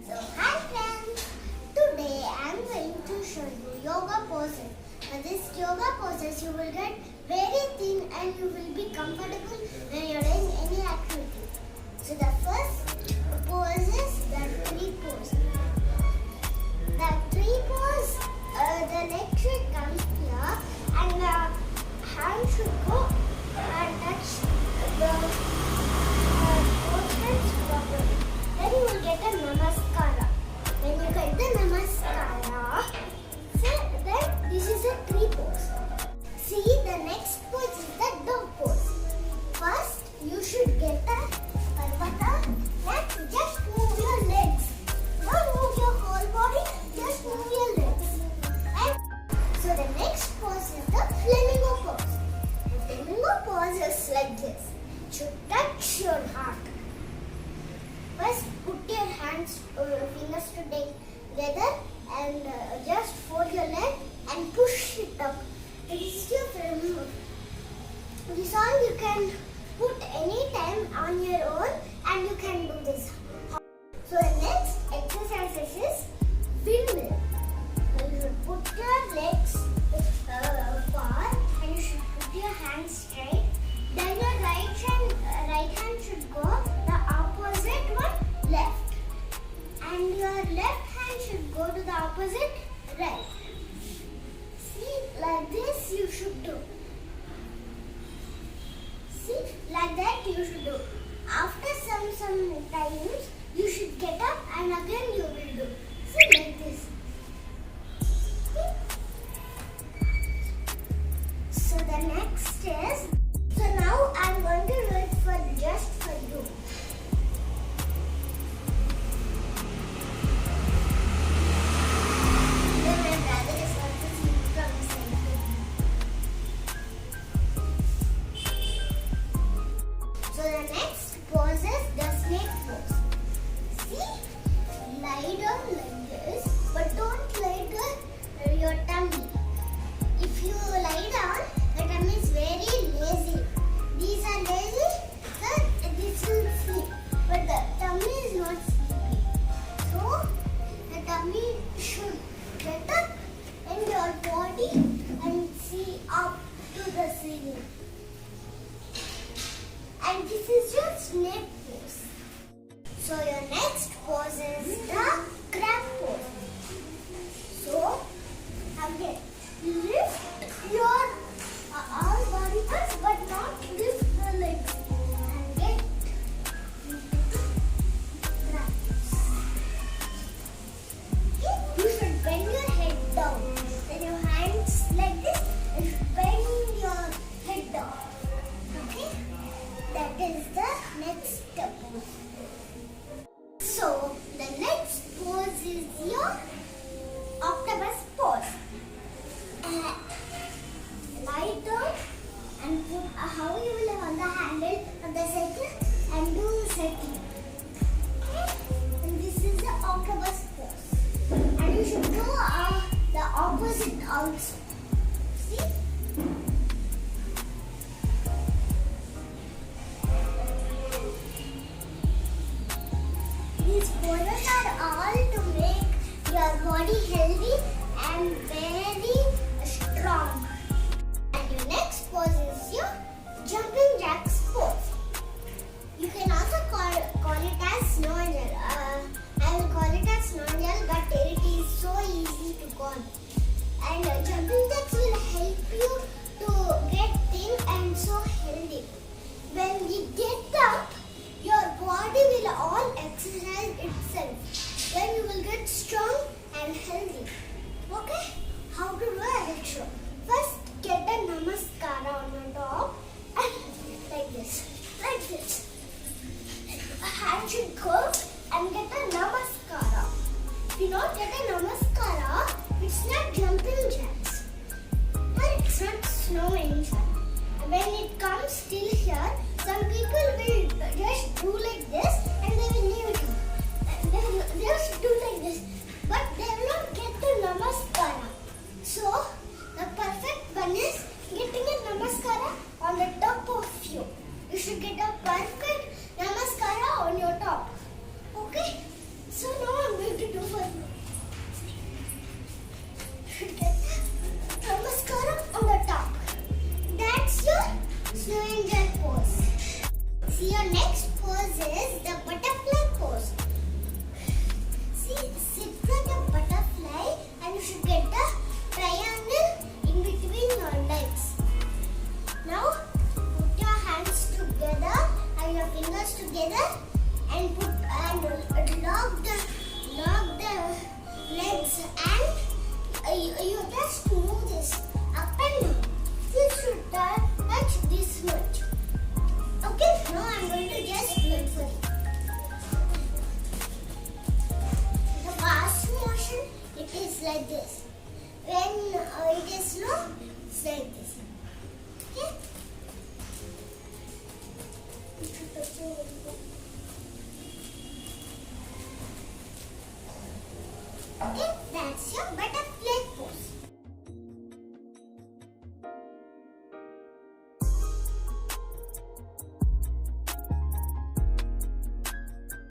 So hi friends, today I am going to show you yoga poses. For this yoga poses you will get very thin and you will be comfortable when you are doing any activity. So the first pose is the tree pose. The tree pose, the leg should come here and the hand should go and touch the both hands properly. Then you will get a namaskara. When you get the namaskara, then this is a tree pose. See, the next pose is the dog pose. First, you should get a parvata. Next, just move your legs. Don't move your whole body, just move your legs. And so the next pose is the flamingo pose. The flamingo pose is like this. You should touch your heart. First, put your hands or your fingers together and just fold your leg and push it up. This is your flamingo. This all you can put any time on your own and you can do this. So the next exercise is windmill. You should put your legs far and you should put your hands straight. Then your right hand should go the opposite one left. And your left hand should go to the opposite right. See, like this you should do. See, like that you should do. After some times, you should get up and again you will do. See, like this. So the next is, so now I am going to do it for just for you. Then my brother is going to see from the side. So the next pose is the snake pose. See, lie down like this, but don't lie down your tummy. If you lie down, the tummy is very lazy. These are lazy, so this will sleep. But the tummy is not sleepy. So the tummy should get up in your body and see up to the ceiling. And this is your snake pose. So your next pose is the crab pose. So again, lift your all body parts but not lift the legs. And get crab pose. Okay? You should bend your head down. Then your hands like this and you should bend your head down. Okay? That is the next pose. So the next pose is your octopus pose. Lie down and put how you will on the handle of the cycle and do cycling. Okay? And this is the octopus pose. And you should do the opposite also. See? These poses are all to make your body healthy and very strong. And your next pose is your jumping jacks pose. You can also call it as snow angel. I will call it as snow angel, but it is so easy to call. And jumping jacks will help you to get thin and so healthy. When you get up, your body will all exercise itself. Then you will get strong and healthy. Okay? How to do I will show. First, get a namaskara on your top and like this. Like this. A hand should go and get a namaskara. If you not get a namaskara, it's not jumping jacks. Or it's not snow angel. When it comes still here, some people will just do like this and they will leave it. They will just do like this. But they will not get the namaskara. So, the perfect one is getting a namaskara on the top of you. You should get a perfect namaskara on your top. Okay? So See, your next pose is the butterfly pose. See, sit like a butterfly and you should get the triangle in between your legs. Now, put your hands together and your fingers together and lock the legs and you just move this up and down. This should touch this much. Okay, now I'm going to just do it for you. The fast motion, it is like this. When it is slow, it's like this. Okay? Okay, that's your butterfly.